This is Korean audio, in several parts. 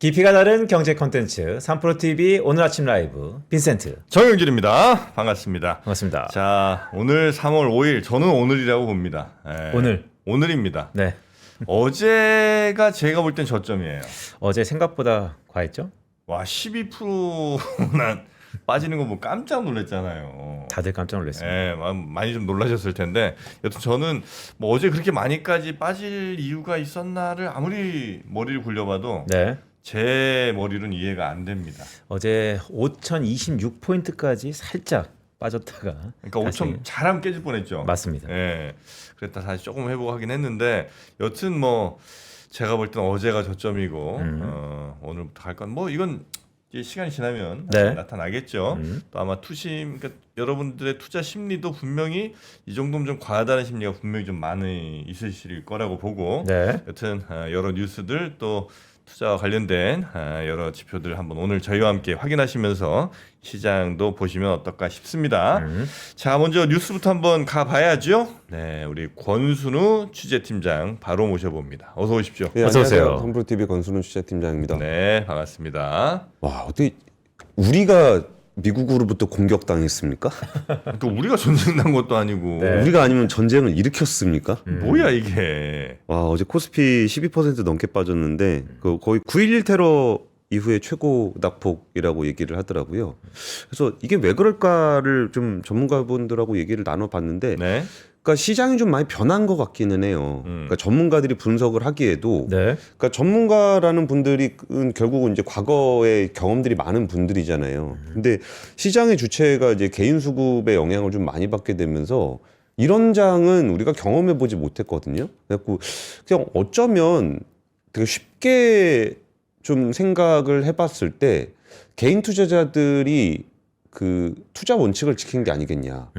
깊이가 다른 경제 콘텐츠 3프로TV 오늘 아침 라이브 빈센트 정영길입니다. 반갑습니다. 반갑습니다. 자, 오늘 3월 5일 저는 오늘이라고 봅니다. 오늘입니다. 네. 어제가 제가 볼 땐 저점이에요. 어제 생각보다 과했죠? 와, 12%나 빠지는 거 뭐 깜짝 놀랐잖아요. 다들 깜짝 놀랐습니다. 예, 많이 좀 놀라셨을 텐데 여튼 저는 뭐 어제 그렇게 많이까지 빠질 이유가 있었나를 아무리 머리를 굴려봐도 네. 제 머리로는 이해가 안 됩니다. 어제 5,026포인트까지 살짝 빠졌다가 그러니까 다시 5천 잘하면 깨질 뻔했죠. 맞습니다. 예, 그랬다 다시 조금 회복하긴 했는데 여튼 뭐 제가 볼 땐 어제가 저점이고 오늘부터 갈 건 뭐 이건 이제 시간이 지나면 네. 나타나겠죠. 또 아마 투심, 그러니까 여러분들의 투자 심리도 분명히 이 정도면 좀 과하다는 심리가 분명히 좀 많이 있으실 거라고 보고 네. 여튼 여러 뉴스들 또 투자와 관련된 여러 지표들 한번 오늘 저희와 함께 확인하시면서 시장도 보시면 어떨까 싶습니다. 자, 먼저 뉴스부터 한번 가봐야죠. 네, 우리 권순우 취재팀장 바로 모셔봅니다. 어서 오십시오. 네, 어서 오세요. 안녕하세요. 탐브로TV 권순우 취재팀장입니다. 네, 반갑습니다. 와, 어떻게 우리가 미국으로부터 공격당했습니까? 또 우리가 전쟁 난 것도 아니고 네. 우리가 아니면 전쟁을 일으켰습니까? 뭐야 이게. 와, 어제 코스피 12% 넘게 빠졌는데 그 거의 9.11 테러 이후에 최고 낙폭이라고 얘기를 하더라고요. 그래서 이게 왜 그럴까를 좀 전문가분들하고 얘기를 나눠봤는데 네. 그러니까 시장이 좀 많이 변한 것 같기는 해요. 그러니까 전문가들이 분석을 하기에도 네. 그러니까 전문가라는 분들이 결국은 이제 과거에 경험들이 많은 분들이잖아요. 근데 시장의 주체가 이제 개인 수급의 영향을 좀 많이 받게 되면서 이런 장은 우리가 경험해 보지 못했거든요. 그래갖고 그냥 어쩌면 되게 쉽게 좀 생각을 해봤을 때 개인 투자자들이 그 투자 원칙을 지킨 게 아니겠냐.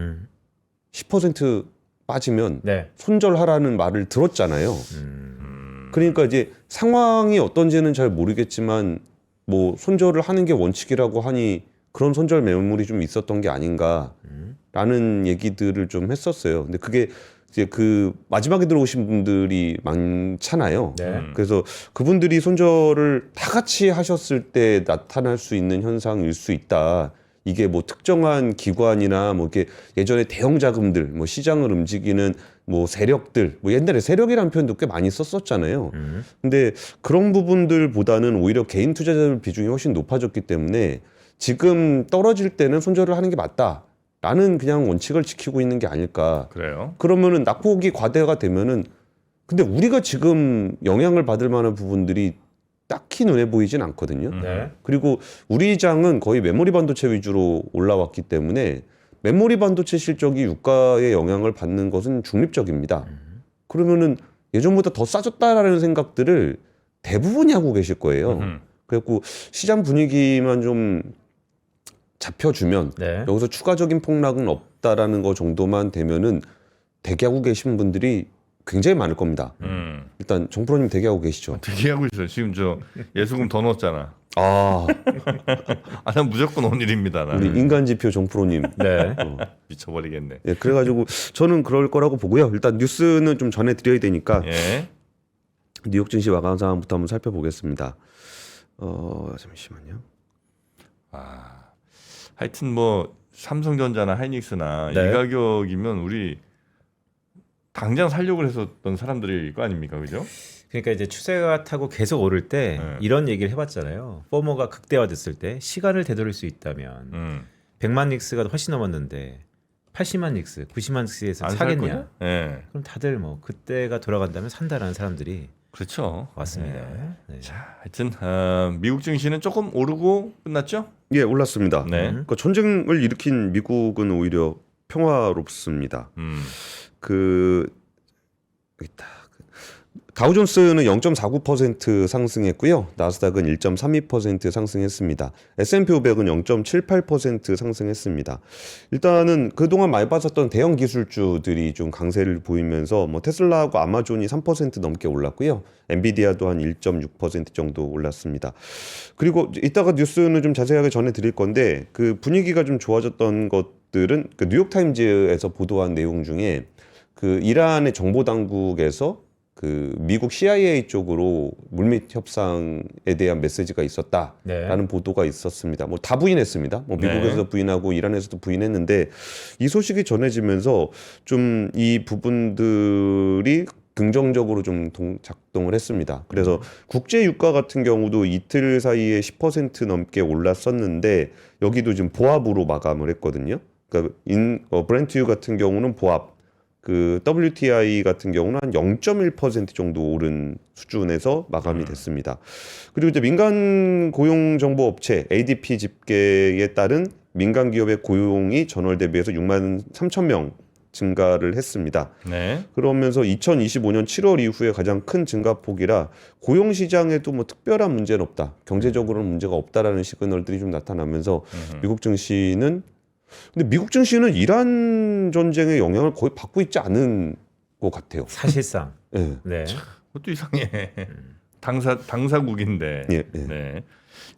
10% 빠지면 네. 손절하라는 말을 들었잖아요. 그러니까 이제 상황이 어떤지는 잘 모르겠지만 뭐 손절을 하는 게 원칙이라고 하니 그런 손절 매물이 좀 있었던 게 아닌가라는 얘기들을 좀 했었어요. 근데 그게 이제 그 마지막에 들어오신 분들이 많잖아요. 네. 그래서 그분들이 손절을 다 같이 하셨을 때 나타날 수 있는 현상일 수 있다. 이게 뭐 특정한 기관이나 뭐 이렇게 예전에 대형 자금들, 뭐 시장을 움직이는 뭐 세력들, 뭐 옛날에 세력이라는 표현도 꽤 많이 썼었잖아요. 근데 그런 부분들보다는 오히려 개인 투자자들 비중이 훨씬 높아졌기 때문에 지금 떨어질 때는 손절을 하는 게 맞다라는 그냥 원칙을 지키고 있는 게 아닐까. 그래요. 그러면은 낙폭이 과대가 되면은 근데 우리가 지금 영향을 받을 만한 부분들이 딱히 눈에 보이진 않거든요. 네. 그리고 우리 장은 거의 메모리 반도체 위주로 올라왔기 때문에 메모리 반도체 실적이 유가에 영향을 받는 것은 중립적입니다. 그러면은 예전보다 더 싸졌다라는 생각들을 대부분이 하고 계실 거예요. 그래갖고 시장 분위기만 좀 잡혀주면 네. 여기서 추가적인 폭락은 없다라는 거 정도만 되면은 대기하고 계신 분들이 굉장히 많을 겁니다. 일단 정프로님 대기하고 계시죠? 대기하고 있어요. 지금 저 예수금 더 넣었잖아. 아, 난 무조건 오늘입니다. 우리 나는. 인간지표 정프로님. 네. 미쳐버리겠네. 예, 그래가지고 저는 그럴 거라고 보고요. 일단 뉴스는 좀 전해드려야 되니까 예. 뉴욕 증시 마감 상황부터 한번 살펴보겠습니다. 잠시만요. 하여튼 뭐 삼성전자나 하이닉스나 네. 이 가격이면 우리 당장 살려고 했었던 사람들일 거 아닙니까, 그죠? 그러니까 이제 추세가 타고 계속 오를 때 네. 이런 얘기를 해봤잖아요. 포모가 극대화됐을 때 시간을 되돌릴 수 있다면 100만 닉스가 훨씬 넘었는데 80만 닉스, 90만 닉스에서 안 살 사겠냐? 거냐? 예, 그럼 다들 뭐 그때가 돌아간다면 산다라는 사람들이 그렇죠. 왔습니다. 예. 네. 자, 하여튼 미국 증시는 조금 오르고 끝났죠? 예, 올랐습니다. 네. 그러니까 전쟁을 일으킨 미국은 오히려 평화롭습니다. 그 여기 있다. 다우존스는 0.49% 상승했고요. 나스닥은 1.32% 상승했습니다. S&P 500은 0.78% 상승했습니다. 일단은 그동안 많이 빠졌던 대형 기술주들이 좀 강세를 보이면서 뭐 테슬라하고 아마존이 3% 넘게 올랐고요. 엔비디아도 한 1.6% 정도 올랐습니다. 그리고 이따가 뉴스는 좀 자세하게 전해드릴 건데 그 분위기가 좀 좋아졌던 것들은 그 뉴욕타임즈에서 보도한 내용 중에 그 이란의 정보 당국에서 그 미국 CIA 쪽으로 물밑 협상에 대한 메시지가 있었다라는 네. 보도가 있었습니다. 뭐 다 부인했습니다. 뭐 네. 미국에서도 부인하고 이란에서도 부인했는데 이 소식이 전해지면서 좀 이 부분들이 긍정적으로 좀 작동을 했습니다. 그래서 국제 유가 같은 경우도 이틀 사이에 10% 넘게 올랐었는데 여기도 지금 보합으로 마감을 했거든요. 그러니까 브렌트유 같은 경우는 보합, 그 WTI 같은 경우는 한 0.1% 정도 오른 수준에서 마감이 됐습니다. 그리고 이제 민간 고용 정보 업체 ADP 집계에 따른 민간 기업의 고용이 전월 대비해서 6만 3천 명 증가를 했습니다. 네. 그러면서 2025년 7월 이후에 가장 큰 증가폭이라 고용 시장에도 뭐 특별한 문제는 없다. 경제적으로는 문제가 없다라는 시그널들이 좀 나타나면서 미국 증시는 근데 미국 증시는 이란 전쟁의 영향을 거의 받고 있지 않은 것 같아요. 사실상. 예. 네. 그것도 이상해. 당사국인데. 예, 예. 네.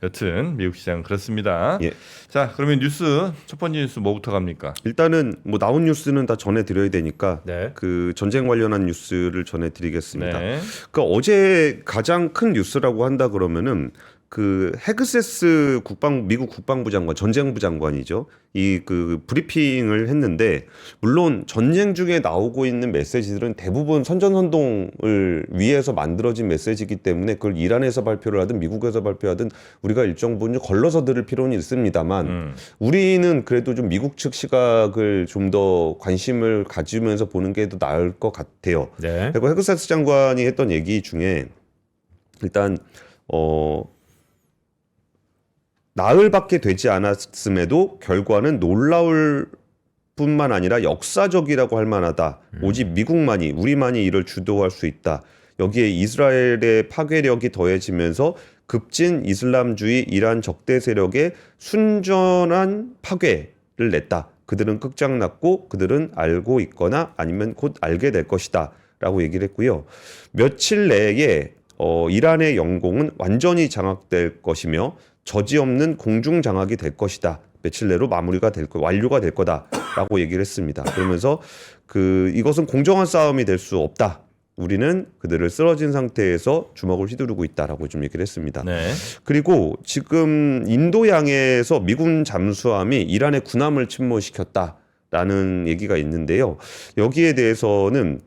여튼 미국 시장 그렇습니다. 예. 자, 그러면 뉴스 첫 번째 뉴스 뭐부터 갑니까? 일단은 뭐 나온 뉴스는 다 전해드려야 되니까 네. 그 전쟁 관련한 뉴스를 전해드리겠습니다. 네. 그 어제 가장 큰 뉴스라고 한다 그러면은 그 헤그세스 미국 국방부 장관, 전쟁부 장관이죠. 이 그 브리핑을 했는데 물론 전쟁 중에 나오고 있는 메시지들은 대부분 선전선동을 위해서 만들어진 메시지이기 때문에 그걸 이란에서 발표를 하든 미국에서 발표하든 우리가 일정 부분 걸러서 들을 필요는 있습니다만 우리는 그래도 좀 미국 측 시각을 좀 더 관심을 가지면서 보는 게 더 나을 것 같아요. 네. 그리고 헤그세스 장관이 했던 얘기 중에 일단 나흘밖에 되지 않았음에도 결과는 놀라울 뿐만 아니라 역사적이라고 할 만하다. 오직 미국만이 우리만이 이를 주도할 수 있다. 여기에 이스라엘의 파괴력이 더해지면서 급진 이슬람주의 이란 적대 세력의 순전한 파괴를 냈다. 그들은 끝장났고 그들은 알고 있거나 아니면 곧 알게 될 것이다. 라고 얘기를 했고요. 며칠 내에 이란의 영공은 완전히 장악될 것이며 저지없는 공중 장악이 될 것이다. 며칠 내로 완료가 될 거다라고 얘기를 했습니다. 그러면서 이것은 공정한 싸움이 될 수 없다. 우리는 그들을 쓰러진 상태에서 주먹을 휘두르고 있다라고 좀 얘기를 했습니다. 네. 그리고 지금 인도양에서 미군 잠수함이 이란의 군함을 침몰시켰다라는 얘기가 있는데요. 여기에 대해서는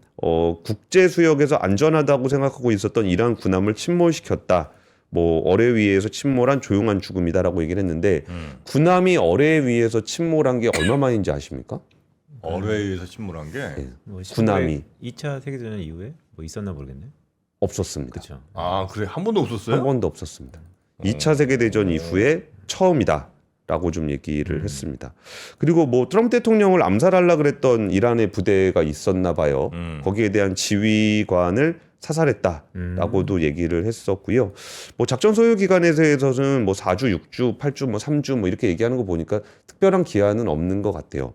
국제 수역에서 안전하다고 생각하고 있었던 이란 군함을 침몰시켰다. 뭐 어뢰 위에서 침몰한 조용한 죽음이다라고 얘기를 했는데 군함이 어뢰 위에서 침몰한 게 얼마만인지 아십니까? 어뢰에서 침몰한 게 뭐 군함이 2차 세계대전 이후에 뭐 있었나 모르겠네. 없었습니다. 그렇죠. 아, 그래. 한 번도 없었어요? 한 번도 없었습니다. 2차 세계대전 이후에 처음이다라고 좀 얘기를 했습니다. 그리고 뭐 트럼프 대통령을 암살하려고 그랬던 이란의 부대가 있었나 봐요. 거기에 대한 지휘관을 사살했다라고도 얘기를 했었고요. 뭐 작전 소요 기간에 대해서는 뭐 4주, 6주, 8주, 뭐 3주 뭐 이렇게 얘기하는 거 보니까 특별한 기한은 없는 것 같아요.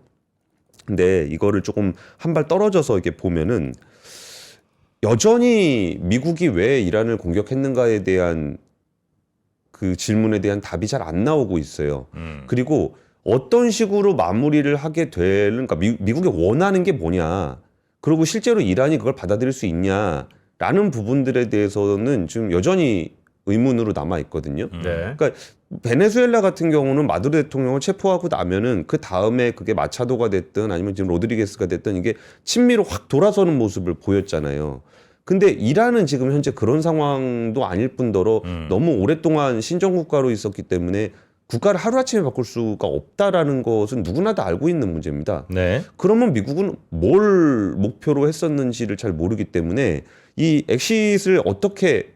근데 이거를 조금 한 발 떨어져서 이렇게 보면은 여전히 미국이 왜 이란을 공격했는가에 대한 그 질문에 대한 답이 잘 안 나오고 있어요. 그리고 어떤 식으로 마무리를 하게 그러니까 미국이 원하는 게 뭐냐. 그리고 실제로 이란이 그걸 받아들일 수 있냐라는 부분들에 대해서는 지금 여전히 의문으로 남아 있거든요. 네. 그러니까 베네수엘라 같은 경우는 마두로 대통령을 체포하고 나면은 그 다음에 그게 마차도가 됐든 아니면 지금 로드리게스가 됐든 이게 친미로 확 돌아서는 모습을 보였잖아요. 근데 이란은 지금 현재 그런 상황도 아닐 뿐더러 너무 오랫동안 신정국가로 있었기 때문에 국가를 하루아침에 바꿀 수가 없다라는 것은 누구나 다 알고 있는 문제입니다. 네. 그러면 미국은 뭘 목표로 했었는지를 잘 모르기 때문에 이 엑시트를 어떻게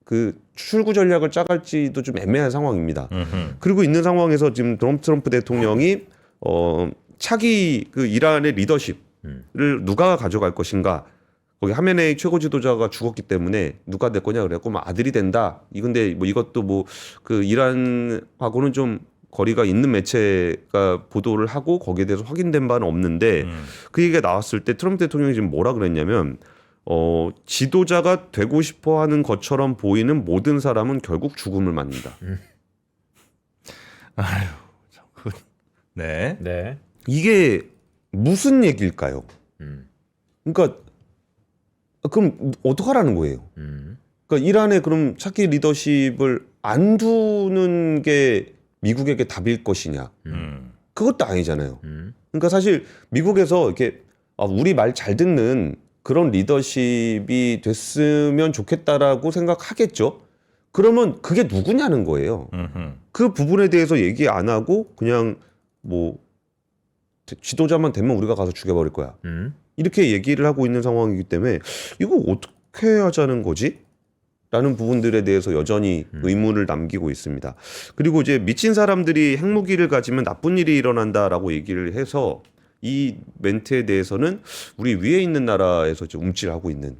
그 출구 전략을 짜갈지도 좀 애매한 상황입니다. 그리고 있는 상황에서 지금 트럼프 대통령이 차기 그 이란의 리더십을 누가 가져갈 것인가? 거기 하메네이 최고 지도자가 죽었기 때문에 누가 될 거냐 그래갖고 뭐 아들이 된다. 이건데 뭐 이것도 뭐 그 이란하고는 좀 거리가 있는 매체가 보도를 하고 거기에 대해서 확인된 바는 없는데 그 얘기가 나왔을 때 트럼프 대통령이 지금 뭐라 그랬냐면 지도자가 되고 싶어 하는 것처럼 보이는 모든 사람은 결국 죽음을 맞는다. 아유, 네. 네. 이게 무슨 얘기일까요? 그러니까 그럼 어떡하라는 거예요? 그러니까 이란에 그럼 차기 리더십을 안 두는 게 미국에게 답일 것이냐? 그것도 아니잖아요. 그러니까 사실 미국에서 이렇게 우리 말 잘 듣는 그런 리더십이 됐으면 좋겠다라고 생각하겠죠. 그러면 그게 누구냐는 거예요. 그 부분에 대해서 얘기 안 하고 그냥 뭐 지도자만 되면 우리가 가서 죽여버릴 거야. 이렇게 얘기를 하고 있는 상황이기 때문에 이거 어떻게 하자는 거지? 라는 부분들에 대해서 여전히 의문을 남기고 있습니다. 그리고 이제 미친 사람들이 핵무기를 가지면 나쁜 일이 일어난다라고 얘기를 해서 이 멘트에 대해서는 우리 위에 있는 나라에서 좀 움찔하고 있는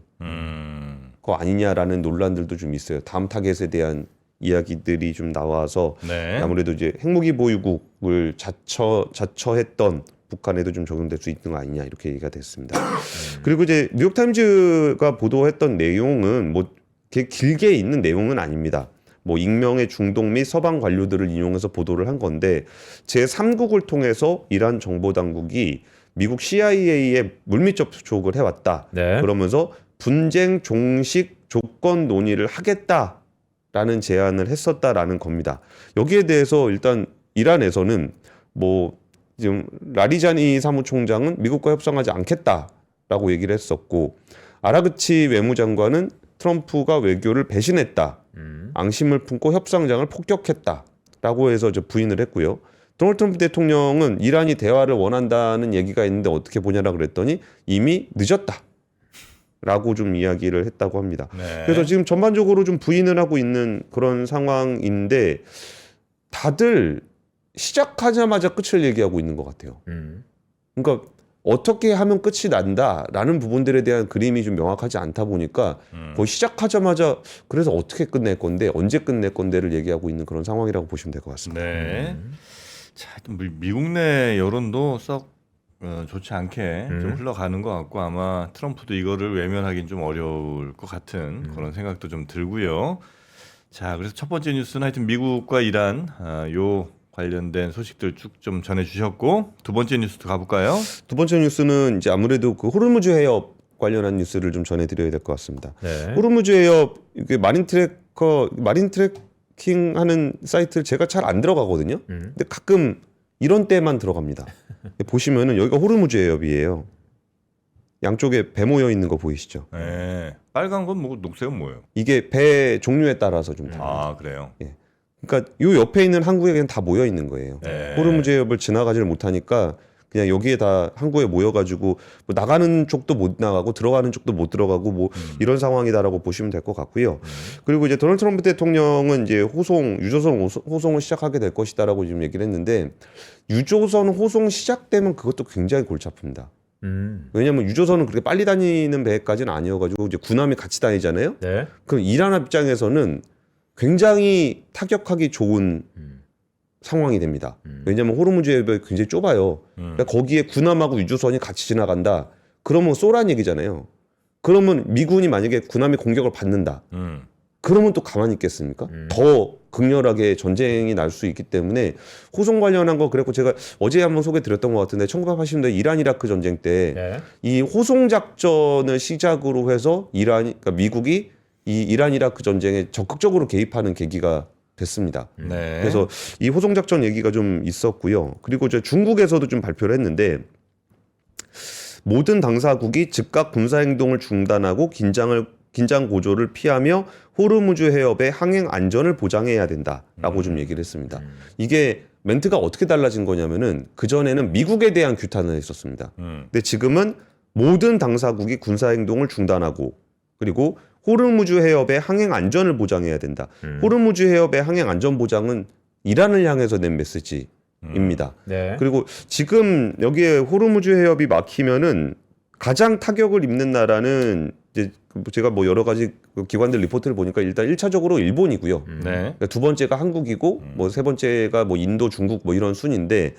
거 아니냐라는 논란들도 좀 있어요. 다음 타겟에 대한 이야기들이 좀 나와서 네. 아무래도 이제 핵무기 보유국을 자처했던 북한에도 좀 적용될 수 있는 거 아니냐 이렇게 얘기가 됐습니다. 그리고 이제 뉴욕타임즈가 보도했던 내용은 뭐 이렇게 길게 있는 내용은 아닙니다. 뭐 익명의 중동 및 서방 관료들을 인용해서 보도를 한 건데 제3국을 통해서 이란 정보 당국이 미국 CIA에 물밑 접촉을 해왔다. 네. 그러면서 분쟁 종식 조건 논의를 하겠다라는 제안을 했었다라는 겁니다. 여기에 대해서 일단 이란에서는 뭐 지금 라리자니 사무총장은 미국과 협상하지 않겠다라고 얘기를 했었고 아라그치 외무장관은 트럼프가 외교를 배신했다. 앙심을 품고 협상장을 폭격했다라고 해서 이제 부인을 했고요. 도널드 트럼프 대통령은 이란이 대화를 원한다는 얘기가 있는데 어떻게 보냐라 그랬더니 이미 늦었다라고 좀 이야기를 했다고 합니다. 네. 그래서 지금 전반적으로 좀 부인을 하고 있는 그런 상황인데 다들 시작하자마자 끝을 얘기하고 있는 것 같아요. 그러니까 어떻게 하면 끝이 난다라는 부분들에 대한 그림이 좀 명확하지 않다 보니까 거의 시작하자마자 그래서 어떻게 끝낼 건데 언제 끝낼 건데를 얘기하고 있는 그런 상황이라고 보시면 될 것 같습니다. 네. 자, 미국 내 여론도 썩 좋지 않게 좀 흘러가는 것 같고 아마 트럼프도 이거를 외면하기는 좀 어려울 것 같은 그런 생각도 좀 들고요. 자, 그래서 첫 번째 뉴스는 하여튼 미국과 이란 요 관련된 소식들 쭉 좀 전해주셨고 두 번째 뉴스도 가볼까요? 두 번째 뉴스는 이제 아무래도 그 호르무즈 해협 관련한 뉴스를 좀 전해드려야 될 것 같습니다. 네. 호르무즈 해협 이게 마린 트래킹 하는 사이트를 제가 잘 안 들어가거든요. 근데 가끔 이런 때만 들어갑니다. 보시면은 여기가 호르무즈 해협이에요. 양쪽에 배 모여 있는 거 보이시죠? 네. 빨간 건 뭐고 녹색은 뭐예요? 이게 배 종류에 따라서 좀 다릅니다. 아, 그래요. 그러니까 요 옆에 있는 항구에 그냥 다 모여 있는 거예요. 네. 호르무즈 해협을 지나가지를 못하니까 그냥 여기에 다 항구에 모여가지고 뭐 나가는 쪽도 못 나가고 들어가는 쪽도 못 들어가고 뭐 이런 상황이다라고 보시면 될 것 같고요. 그리고 이제 도널드 트럼프 대통령은 이제 유조선 호송을 시작하게 될 것이다라고 지금 얘기를 했는데 유조선 호송 시작되면 그것도 굉장히 골치 아픕니다. 왜냐하면 유조선은 그렇게 빨리 다니는 배까지는 아니어가지고 이제 군함이 같이 다니잖아요. 네. 그럼 이란 입장에서는 굉장히 타격하기 좋은 상황이 됩니다. 왜냐하면 호르무즈 해협이 굉장히 좁아요. 그러니까 거기에 군함하고 유조선이 같이 지나간다. 그러면 쏘란 얘기잖아요. 그러면 미군이 만약에 군함이 공격을 받는다. 그러면 또 가만히 있겠습니까? 더 극렬하게 전쟁이 날 수 있기 때문에 호송 관련한 거 그랬고 제가 어제 한번 소개드렸던 것 같은데 1980년대 이란 이라크 전쟁 때 이 호송 작전을 시작으로 해서 그러니까 미국이 이 이란 이라크 전쟁에 적극적으로 개입하는 계기가 됐습니다. 네. 그래서 이 호송 작전 얘기가 좀 있었고요. 그리고 이제 중국에서도 좀 발표를 했는데 모든 당사국이 즉각 군사 행동을 중단하고 긴장 고조를 피하며 호르무즈 해협의 항행 안전을 보장해야 된다라고 좀 얘기를 했습니다. 이게 멘트가 어떻게 달라진 거냐면은 그전에는 미국에 대한 규탄을 했었습니다. 근데 지금은 모든 당사국이 군사 행동을 중단하고 그리고 호르무즈 해협의 항행 안전을 보장해야 된다. 호르무즈 해협의 항행 안전 보장은 이란을 향해서 낸 메시지입니다. 네. 그리고 지금 여기에 호르무즈 해협이 막히면은 가장 타격을 입는 나라는 이제 제가 뭐 여러 가지 기관들 리포트를 보니까 일단 1차적으로 일본이고요. 네. 그러니까 두 번째가 한국이고 뭐 세 번째가 뭐 인도, 중국 뭐 이런 순인데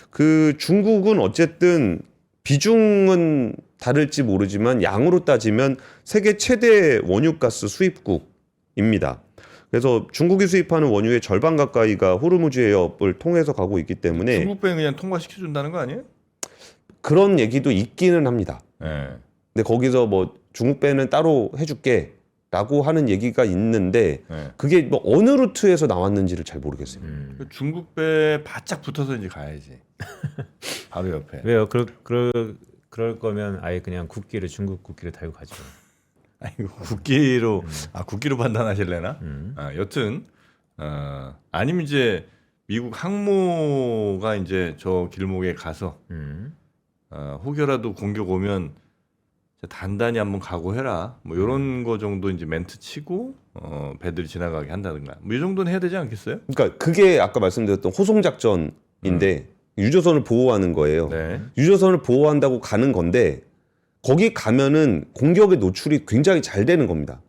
그 중국은 어쨌든 비중은 다를지 모르지만 양으로 따지면 세계 최대 원유가스 수입국입니다. 그래서 중국이 수입하는 원유의 절반 가까이가 호르무즈 해협을 통해서 가고 있기 때문에 중국 배는 그냥 통과시켜 준다는 거 아니에요? 그런 얘기도 있기는 합니다. 네. 근데 거기서 뭐 중국 배는 따로 해줄게라고 하는 얘기가 있는데 네. 그게 뭐 어느 루트에서 나왔는지를 잘 모르겠어요. 그 중국 배 바짝 붙어서 이제 가야지. 바로 옆에. 왜요? 그럴 거면 아예 그냥 국기를 중국 국기를 달고 가죠. 아이고 국기로 국기로 판단하실래나? 음. 여튼 아니면 이제 미국 항모가 이제 저 길목에 가서 혹여라도 공격 오면 단단히 한번 각오해라. 뭐 이런 거 정도 이제 멘트 치고 배들이 지나가게 한다든가. 뭐 이 정도는 해야 되지 않겠어요? 그러니까 그게 아까 말씀드렸던 호송 작전인데 유조선을 보호하는 거예요. 네. 유조선을 보호한다고 가는 건데 거기 가면은 공격의 노출이 굉장히 잘 되는 겁니다.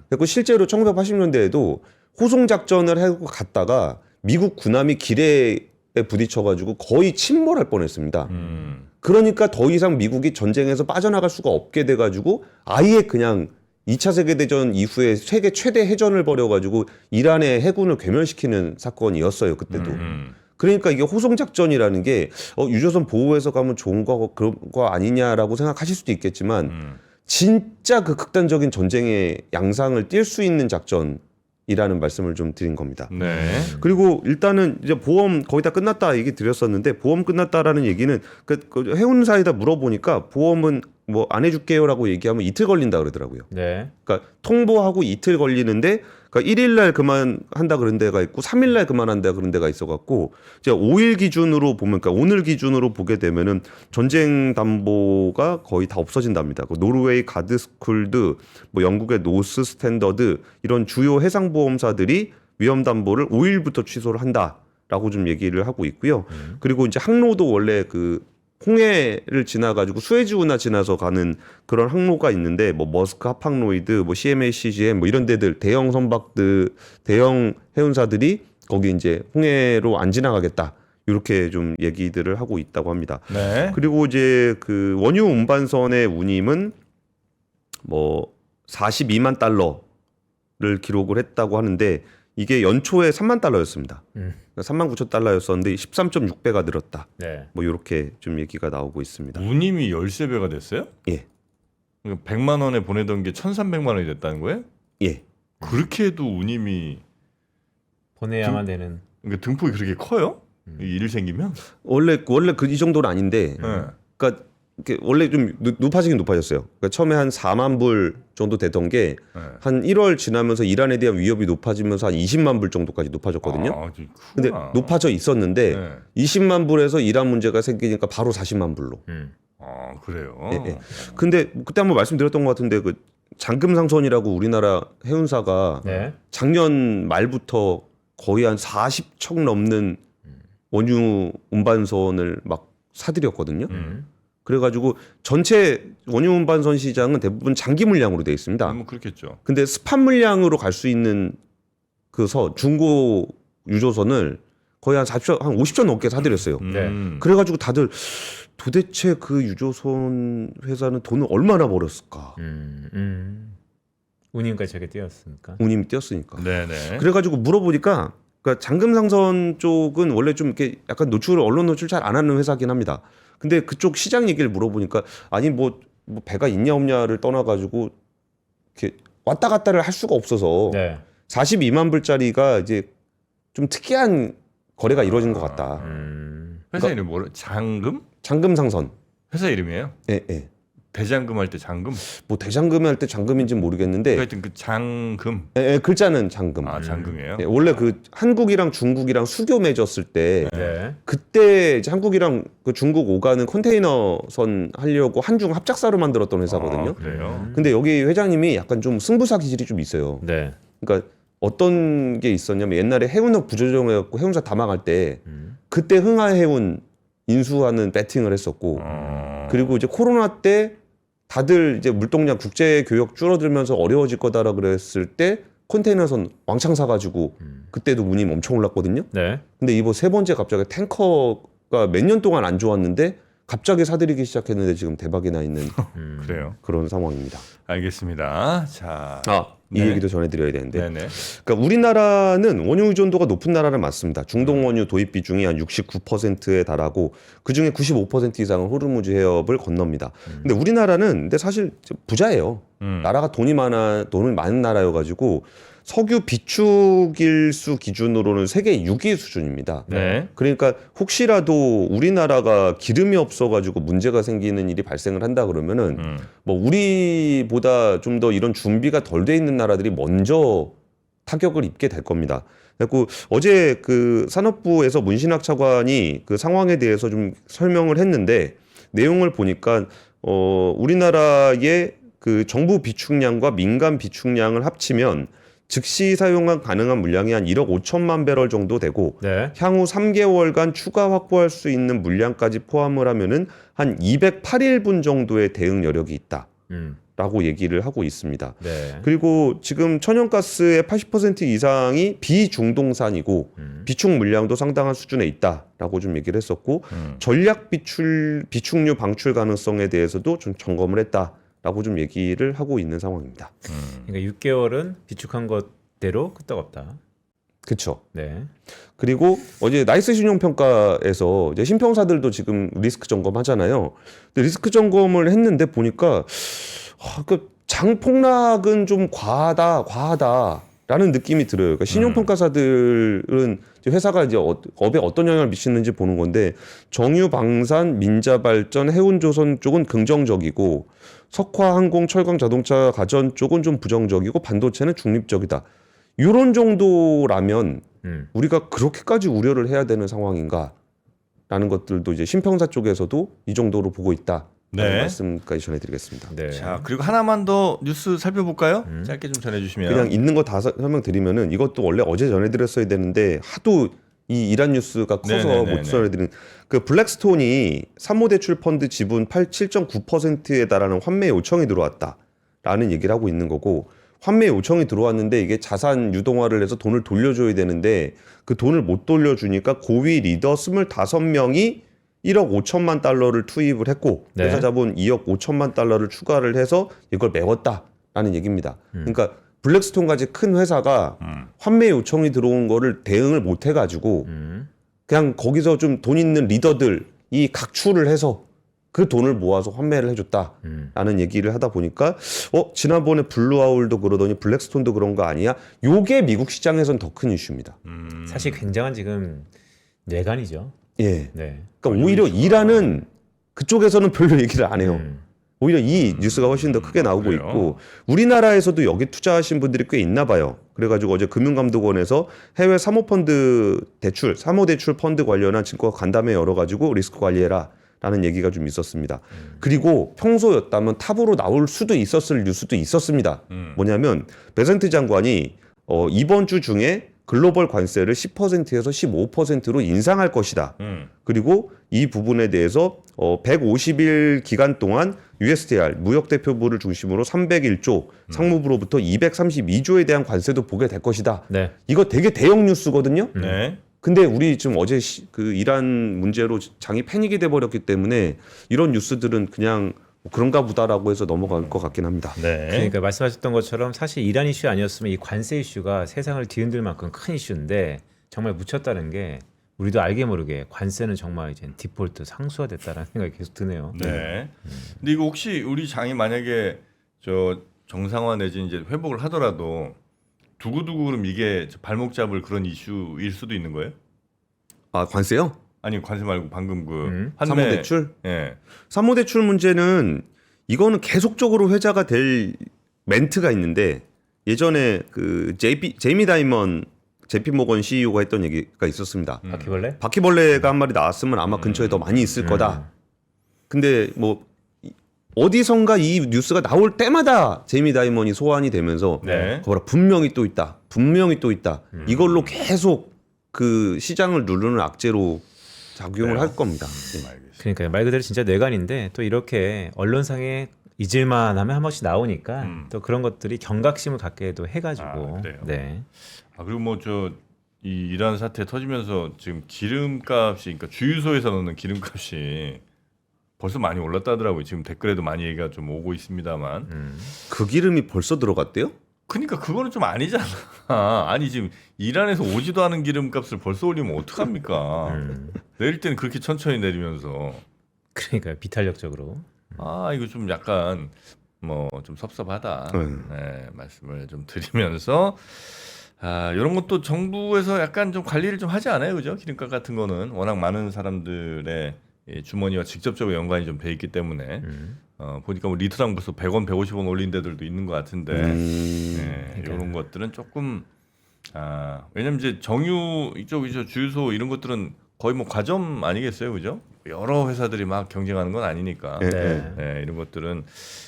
그리고 실제로 1980년대에도 호송 작전을 하고 갔다가 미국 군함이 기뢰에 부딪혀가지고 거의 침몰할 뻔했습니다. 그러니까 더 이상 미국이 전쟁에서 빠져나갈 수가 없게 돼가지고 아예 그냥 2차 세계대전 이후에 세계 최대 해전을 벌여가지고 이란의 해군을 괴멸시키는 사건이었어요. 그때도. 그러니까 이게 호송작전이라는 게 유조선 보호해서 가면 좋은 거 그런 거 아니냐라고 생각하실 수도 있겠지만 진짜 그 극단적인 전쟁의 양상을 띌 수 있는 작전이라는 말씀을 좀 드린 겁니다. 네. 그리고 일단은 이제 보험 거의 다 끝났다 얘기 드렸었는데 보험 끝났다라는 얘기는 그 해운사에다 물어보니까 보험은 뭐 안 해줄게요라고 얘기하면 이틀 걸린다 그러더라고요. 네. 그러니까 통보하고 이틀 걸리는데 그러니까 1일날 그만한다 그런 데가 있고 3일날 그만한다 그런 데가 있어갖고 이제 5일 기준으로 보면 그러니까 오늘 기준으로 보게 되면은 전쟁 담보가 거의 다 없어진답니다. 그 노르웨이 가드스쿨드, 뭐 영국의 노스 스탠더드 이런 주요 해상 보험사들이 위험 담보를 5일부터 취소를 한다라고 좀 얘기를 하고 있고요. 그리고 이제 항로도 원래 그 홍해를 지나가지고 수에즈 운하 지나서 가는 그런 항로가 있는데 뭐 머스크 하팡로이드, 뭐 CMA CGM 뭐 이런 데들 대형 선박들, 대형 해운사들이 거기 이제 홍해로 안 지나가겠다 이렇게 좀 얘기들을 하고 있다고 합니다. 네. 그리고 이제 그 원유 운반선의 운임은 뭐 42만 달러를 기록을 했다고 하는데 이게 연초에 3만 달러였습니다. 3만 9천 달러였었는데 13.6배가 늘었다. 네. 뭐 이렇게 좀 얘기가 나오고 있습니다. 운임이 13배가 됐어요? 예. 그러니까 100만 원에 보내던 게 1,300만 원이 됐다는 거예요? 예. 그렇게 해도 운임이 보내야만 되는. 그러니까 등폭이 그렇게 커요? 이 일 생기면? 원래 그 이 정도는 아닌데, 네. 그러니까 이렇게 원래 좀 높아지긴 높아졌어요. 그러니까 처음에 한 4만 불 정도 되던 게 한 1월 지나면서 이란에 대한 위협이 높아지면서 한 20만 불 정도까지 높아졌거든요. 근데 높아져 있었는데 네. 20만 불에서 이란 문제가 생기니까 바로 40만 불로. 그래요. 예. 근데 그때 한번 말씀드렸던 것 같은데 그 장금상선이라고 우리나라 해운사가 네. 작년 말부터 거의 한 40척 넘는 원유 운반선을 막 사들였거든요. 그래가지고 전체 원유 운반선 시장은 대부분 장기 물량으로 되어 있습니다. 뭐 그렇겠죠. 근데 스팟 물량으로 갈 수 있는 그 중고 유조선을 거의 한 40척, 한 50척 넘게 사들였어요. 네. 그래가지고 다들 도대체 그 유조선 회사는 돈을 얼마나 벌었을까? 운임까지 저게 뛰었으니까. 운임이 뛰었으니까. 네네. 그래가지고 물어보니까 그러니까 장금상선 쪽은 원래 좀 이렇게 약간 언론 노출 잘 안 하는 회사긴 합니다. 근데 그쪽 시장 얘기를 물어보니까 아니 뭐 배가 있냐 없냐를 떠나가지고 이렇게 왔다 갔다를 할 수가 없어서 네. 42만 불짜리가 이제 좀 특이한 거래가 이루어진 것 같다. 회사 이름 뭐라? 장금? 장금상선. 회사 이름이에요? 예. 대장금 할 때 장금? 뭐 대장금 할 때 장금인지는 모르겠는데 하여튼 그 장금. 글자는 장금. 장금이에요? 예, 원래 그 한국이랑 중국이랑 수교 맺었을 때 네. 그때 이제 한국이랑 그 중국 오가는 컨테이너선 하려고 한중 합작사로 만들었던 회사거든요. 그래요? 근데 여기 회장님이 약간 좀 승부사 기질이 좀 있어요. 네. 그러니까 어떤 게 있었냐면 옛날에 해운업 부조정해갖고 해운사 다 망할 때 그때 흥하해운 인수하는 배팅을 했었고 그리고 이제 코로나 때 다들 이제 물동량 국제 교역 줄어들면서 어려워질 거다라 그랬을 때 컨테이너선 왕창 사가지고 그때도 운임 엄청 올랐거든요. 네. 근데 이번 세 번째 갑자기 탱커가 몇 년 동안 안 좋았는데 갑자기 사들이기 시작했는데 지금 대박이 나 있는 그래요. 그런 상황입니다. 알겠습니다. 자, 이 얘기도 전해드려야 되는데, 네네. 그러니까 우리나라는 원유 의존도가 높은 나라는 맞습니다. 중동 원유 도입 비중이 한 69%에 달하고 그 중에 95% 이상은 호르무즈 해협을 건넙니다. 근데 우리나라는 근데 사실 부자예요. 나라가 돈이 많은 나라여가지고 석유 비축일수 기준으로는 세계 6위 수준입니다. 네. 그러니까 혹시라도 우리나라가 기름이 없어가지고 문제가 생기는 일이 발생을 한다 그러면은 뭐 우리보다 좀 더 이런 준비가 덜 돼 있는 나라들이 먼저 타격을 입게 될 겁니다. 그리고 어제 그 산업부에서 문신학 차관이 그 상황에 대해서 좀 설명을 했는데 내용을 보니까 우리나라의 그 정부 비축량과 민간 비축량을 합치면 즉시 사용 가능한 물량이 한 1억 5천만 배럴 정도 되고 네. 향후 3개월간 추가 확보할 수 있는 물량까지 포함을 하면은 한 208일분 정도의 대응 여력이 있다라고 얘기를 하고 있습니다. 네. 그리고 지금 천연가스의 80% 이상이 비중동산이고 비축 물량도 상당한 수준에 있다라고 좀 얘기를 했었고 전략 비축류 방출 가능성에 대해서도 좀 점검을 했다라고 좀 얘기를 하고 있는 상황입니다. 그러니까 6개월은 비축한 것대로 끄떡없다. 그렇죠. 네. 그리고 어제 나이스 신용평가에서 이제 신평사들도 지금 리스크 점검하잖아요. 근데 리스크 점검을 했는데 보니까 그 장폭락은 좀 과하다라는 느낌이 들어요. 그러니까 신용평가사들은 이제 회사가 이제 업에 어떤 영향을 미치는지 보는 건데 정유, 방산, 민자발전, 해운조선 쪽은 긍정적이고 석화, 항공, 철강, 자동차, 가전 쪽은 좀 부정적이고 반도체는 중립적이다. 이런 정도라면 우리가 그렇게까지 우려를 해야 되는 상황인가? 라는 것들도 이제 신평사 쪽에서도 이 정도로 보고 있다. 네. 말씀까지 전해드리겠습니다. 네. 자, 그리고 하나만 더 뉴스 살펴볼까요? 짧게 좀 전해주시면. 그냥 있는 거 다 설명드리면은 이것도 원래 어제 전해드렸어야 되는데 하도 이 이란 뉴스가 커서 네네네네. 못 전해드린 그 블랙스톤이 사모대출 펀드 지분 7.9%에 달하는 환매 요청이 들어왔다라는 얘기를 하고 있는 거고 환매 요청이 들어왔는데 이게 자산 유동화를 해서 돈을 돌려줘야 되는데 그 돈을 못 돌려주니까 고위 리더 25명이 1억 5천만 달러를 투입을 했고 네. 회사 자본 2억 5천만 달러를 추가를 해서 이걸 메웠다라는 얘기입니다. 그러니까 블랙스톤까지 큰 회사가 환매 요청이 들어온 거를 대응을 못 해가지고 그냥 거기서 좀 돈 있는 리더들이 각출을 해서 그 돈을 모아서 환매를 해줬다라는 얘기를 하다 보니까 지난번에 블루아울도 그러더니 블랙스톤도 그런 거 아니야? 요게 미국 시장에선 더 큰 이슈입니다. 사실 굉장한 지금 뇌관이죠. 예. 네. 그러니까 오히려 이란은 그쪽에서는 별로 얘기를 안 해요. 오히려 이 뉴스가 훨씬 더 크게 나오고 그래요? 있고 우리나라에서도 여기 투자하신 분들이 꽤 있나 봐요. 그래가지고 어제 금융감독원에서 해외 사모펀드 대출, 사모대출 펀드 관련한 증거 간담회 열어가지고 리스크 관리해라. 라는 얘기가 좀 있었습니다. 그리고 평소였다면 탑으로 나올 수도 있었을 뉴스도 있었습니다. 뭐냐면 베센트 장관이 이번 주 중에 글로벌 관세를 10%에서 15%로 인상할 것이다. 그리고 이 부분에 대해서 150일 기간 동안 USTR 무역대표부를 중심으로 301조, 상무부로부터 232조에 대한 관세도 보게 될 것이다. 네. 이거 되게 대형 뉴스거든요. 네. 근데 우리 지금 어제 그 이란 문제로 장이 패닉이 돼 버렸기 때문에 이런 뉴스들은 그냥 그런가 보다라고 해서 넘어갈 것 같긴 합니다. 네. 그러니까 말씀하셨던 것처럼 사실 이란 이슈 아니었으면 이 관세 이슈가 세상을 뒤흔들 만큼 큰 이슈인데 정말 묻혔다는 게 우리도 알게 모르게 관세는 정말 이제 디폴트 상수화됐다라는 생각이 계속 드네요. 네. 근데 이거 혹시 우리 장이 만약에 저 정상화 내지 이제 회복을 하더라도 두고두고 그럼 이게 발목 잡을 그런 이슈일 수도 있는 거예요? 아 관세요? 아니 관세 말고 방금 그 환매. 사모대출? 예. 사모대출 문제는 이거는 계속적으로 회자가 될 멘트가 있는데 예전에 그 제이미 다이먼 JP 모건 CEO가 했던 얘기가 있었습니다. 바퀴벌레? 바퀴벌레가 한 마리 나왔으면 아마 근처에 더 많이 있을 거다. 근데 뭐 어디선가 이 뉴스가 나올 때마다 제이미 다이먼이 소환이 되면서 네. 거봐라 분명히 또 있다. 분명히 또 있다. 이걸로 계속 그 시장을 누르는 악재로 작용을 할 겁니다. 네. 알겠습니다. 그러니까 말 그대로 진짜 뇌관인데 또 이렇게 언론상에 잊을만 하면 한 번씩 나오니까 또 그런 것들이 경각심을 갖게도 해가지고 아, 그래요? 네. 아 그리고 뭐 저 이 이란 사태 터지면서 지금 기름값이 그러니까 주유소에서 넣는 기름값이 벌써 많이 올랐다더라고요. 지금 댓글에도 많이 얘기가 좀 오고 있습니다만. 그 기름이 벌써 들어갔대요? 그러니까 그거는 좀 아니잖아. 아니 지금 이란에서 오지도 않은 기름값을 벌써 올리면 어떡합니까? 내릴 때는 그렇게 천천히 내리면서 그러니까 비탄력적으로 아 이거 좀 약간 뭐 좀 섭섭하다 네, 말씀을 좀 드리면서 이런 것도 정부에서 약간 좀 관리를 좀 하지 않아요, 그죠? 기름값 같은 거는 워낙 많은 사람들의 이 주머니와 직접적으로 연관이 좀 돼 있기 때문에 보니까 뭐 리터당 벌써 100원, 150원 올린 데들도 있는 것 같은데 네, 이런 것들은 조금 왜냐면 이제 정유 이쪽 주유소 이런 것들은 거의 뭐 과점 아니겠어요, 그죠? 여러 회사들이 막 경쟁하는 건 아니니까 네, 이런 것들은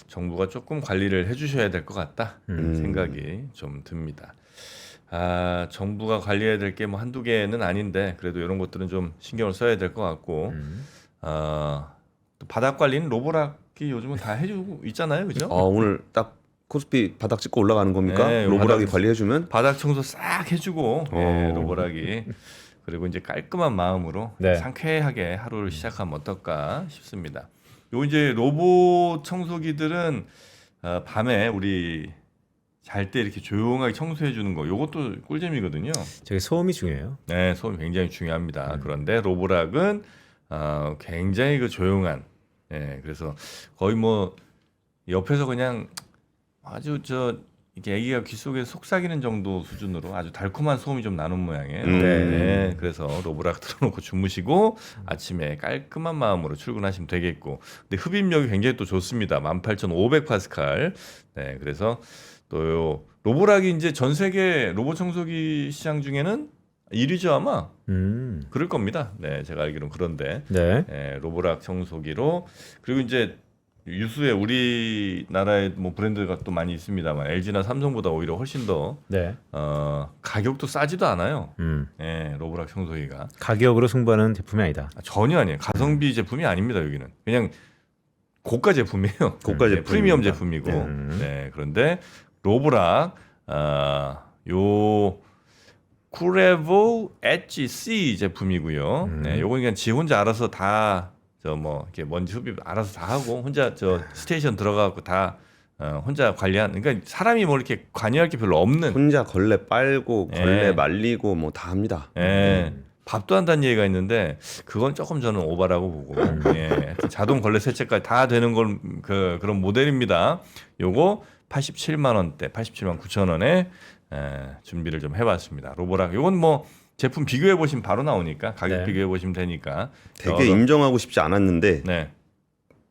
정부가 조금 관리를 해주셔야 될 것 같다 생각이 좀 듭니다. 정부가 관리해야 될 게 뭐 한두 개는 아닌데 그래도 이런 것들은 좀 신경을 써야 될 것 같고 또 바닥 관리는 로보락이 요즘은 다 해주고 있잖아요, 그죠? 오늘 딱 코스피 바닥 찍고 올라가는 겁니까? 네, 로보락이 바닥- 관리해주면 바닥 청소 싹 해주고 로보락이 그리고 이제 깔끔한 마음으로 네. 상쾌하게 하루를 시작하면 어떨까 싶습니다. 요 이제 로봇 청소기들은 밤에 우리 잘 때 이렇게 조용하게 청소해 주는 거 요것도 꿀잼이거든요. 저게 소음이 중요해요. 네, 소음이 굉장히 중요합니다. 그런데 로보락은 굉장히 그 조용한 그래서 거의 뭐 옆에서 그냥 아주 이게 아기가 귀 속에 속삭이는 정도 수준으로 아주 달콤한 소음이 좀 나는 모양이에요. 네, 그래서 로보락 틀어놓고 주무시고 아침에 깔끔한 마음으로 출근하시면 되겠고, 근데 흡입력이 굉장히 또 좋습니다. 18,500파스칼. 네, 그래서 또 요 로보락이 이제 전 세계 로봇 청소기 시장 중에는 1위죠 아마. 그럴 겁니다. 네, 제가 알기로는 그런데 네. 로보락 청소기로 그리고 이제 유수의 우리나라의 뭐 브랜드가 또 많이 있습니다만 LG나 삼성보다 오히려 훨씬 더 네. 가격도 싸지도 않아요. 로보락 청소기가 가격으로 승부하는 제품이 아니다. 전혀 아니에요. 가성비 제품이 아닙니다. 여기는 그냥 고가 제품이에요. 고가 네, 제품입니다. 프리미엄 제품이고. 네, 그런데 로보락 요 쿠레보 엣지 C 제품이고요. 네, 요건 그냥 지 혼자 알아서 다 이렇게 먼지 흡입 알아서 다 하고 혼자 스테이션 들어가고 다 혼자 관리한. 그러니까 사람이 뭐 이렇게 관여할 게 별로 없는. 혼자 걸레 빨고 걸레 예. 말리고 뭐 다 합니다. 밥도 한다는 얘기가 있는데 그건 조금 저는 오바라고 보고 하여튼 자동 걸레 세척까지 다 되는 걸 그런 모델입니다. 요거 87만 원대, 87만 9천 원에 준비를 좀 해봤습니다. 로보락 요건 뭐 제품 비교해 보시면 바로 나오니까 가격 네. 비교해 보시면 되니까 되게 인정하고 싶지 않았는데 네.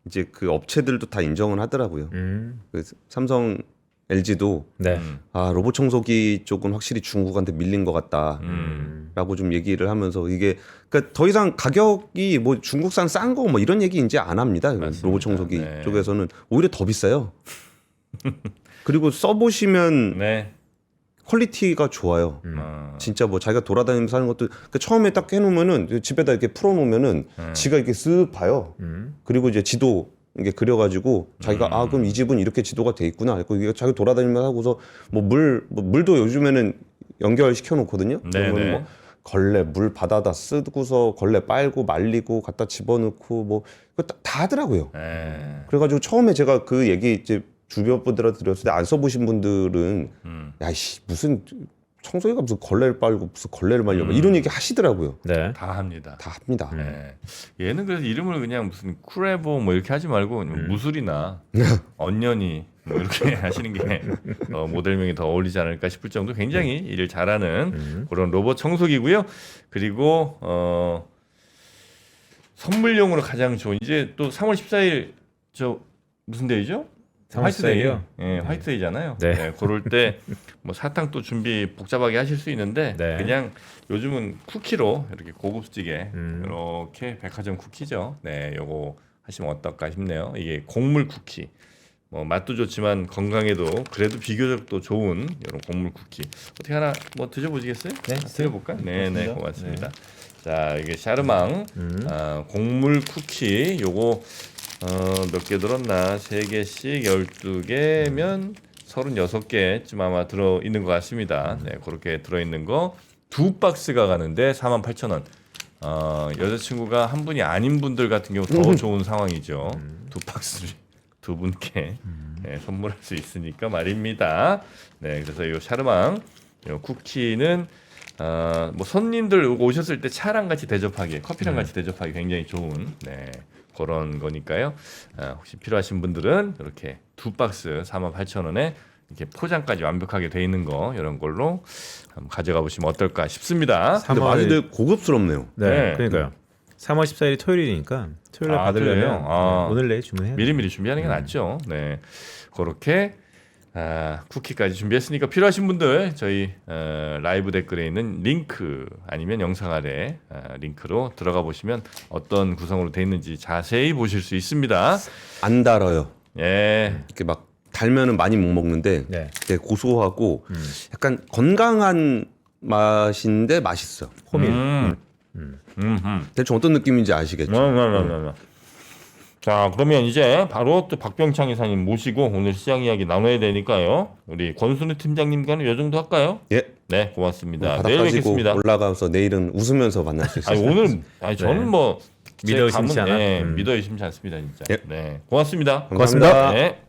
이제 그 업체들도 다 인정을 하더라고요. 그 삼성, LG도 네. 로봇 청소기 쪽은 확실히 중국한테 밀린 것 같다라고 좀 얘기를 하면서 이게 그러니까 더 이상 가격이 뭐 중국산 싼 거 뭐 이런 얘기 이제 안 합니다. 맞습니다. 로봇 청소기 네. 쪽에서는 오히려 더 비싸요. 그리고 써보시면 네. 퀄리티가 좋아요. 어, 진짜 뭐 자기가 돌아다니면서 하는 것도 그러니까 처음에 딱 해놓으면은 집에다 이렇게 풀어놓으면은 지가 이렇게 쓱 봐요. 그리고 이제 지도 이게 그려가지고 자기가 그럼 이 집은 이렇게 지도가 돼 있구나. 그리고 이게 자기 돌아다니면서 하고서 뭐 물도 요즘에는 연결시켜 놓거든요. 네네. 그러면 뭐 걸레 물 받아다 쓰고서 걸레 빨고 말리고 갖다 집어넣고 뭐 그거 다 하더라고요. 그래가지고 처음에 제가 그 얘기 이제 주변 분들한테 드렸을 때 안 써보신 분들은 야이씨 무슨 청소기가 무슨 걸레를 빨고 무슨 걸레를 말려 이런 얘기 하시더라고요. 네. 다 합니다. 다 합니다. 네. 얘는 그래서 이름을 그냥 무슨 쿠레보 뭐 이렇게 하지 말고 무술이나 언년이 뭐 이렇게 하시는 게 모델명이 더 어울리지 않을까 싶을 정도 굉장히 일을 잘하는 그런 로봇 청소기고요. 그리고 선물용으로 가장 좋은 이제 또 3월 14일 무슨 데이죠? 3월 화이트데이요. 14일 이요? 예, 화이트데이잖아요. 네. 네, 그럴 때 뭐 사탕 또 준비 복잡하게 하실 수 있는데 네. 그냥 요즘은 쿠키로 이렇게 고급지게 이렇게 백화점 쿠키죠. 네, 요거 하시면 어떨까 싶네요. 이게 곡물 쿠키. 뭐 맛도 좋지만 건강에도 그래도 비교적 또 좋은 이런 곡물 쿠키. 어떻게 하나 뭐 드셔보시겠어요? 네, 드셔볼까? 네, 네, 고맙습니다. 고맙습니다. 자, 이게 샤르망 곡물 쿠키 요거 몇 개 들었나? 3개씩 12개면 36개쯤 아마 들어있는 것 같습니다. 네, 그렇게 들어있는 거 2박스가 가는데 48,000원. 여자친구가 한 분이 아닌 분들 같은 경우 더 좋은 상황이죠. 2박스를 2분께 선물할 수 있으니까 말입니다. 네, 그래서 이 샤르망 요 쿠키는 뭐 손님들 오셨을 때 차랑 같이 대접하기, 커피랑 같이 대접하기 굉장히 좋은 그런 거니까요. 혹시 필요하신 분들은 이렇게 2박스 48,000원에 이렇게 포장까지 완벽하게 돼 있는 거 이런 걸로 한번 가져가 보시면 어떨까 싶습니다. 근데 3월 많이들 고급스럽네요. 네, 네. 그러니까요. 3월 14일이 토요일이니까 토요일에 받으려면 그래요? 아. 오늘 내일 주문해야 돼요. 미리미리 준비하는 게 낫죠. 네, 그렇게 쿠키까지 준비했으니까 필요하신 분들 저희 라이브 댓글에 있는 링크 아니면 영상 아래 링크로 들어가 보시면 어떤 구성으로 돼 있는지 자세히 보실 수 있습니다. 안 달아요. 예, 이렇게 막 달면은 많이 못 먹는데 네. 되게 고소하고 약간 건강한 맛인데 맛있어. 호밀. 대충 어떤 느낌인지 아시겠죠? 자, 그러면 이제 바로 또 박병창 이사님 모시고 오늘 시장 이야기 나눠야 되니까요. 우리 권순우 팀장님과는 요 정도 할까요? 예. 네, 고맙습니다. 바닥 내일 가지고 뵙겠습니다. 올라가서 내일은 웃으면서 만날 수 있어요. 아니, 오늘 저는 뭐 믿어 의심치 않아? 믿어 의심치 않습니다, 진짜. 예. 네, 고맙습니다. 고맙습니다. 네.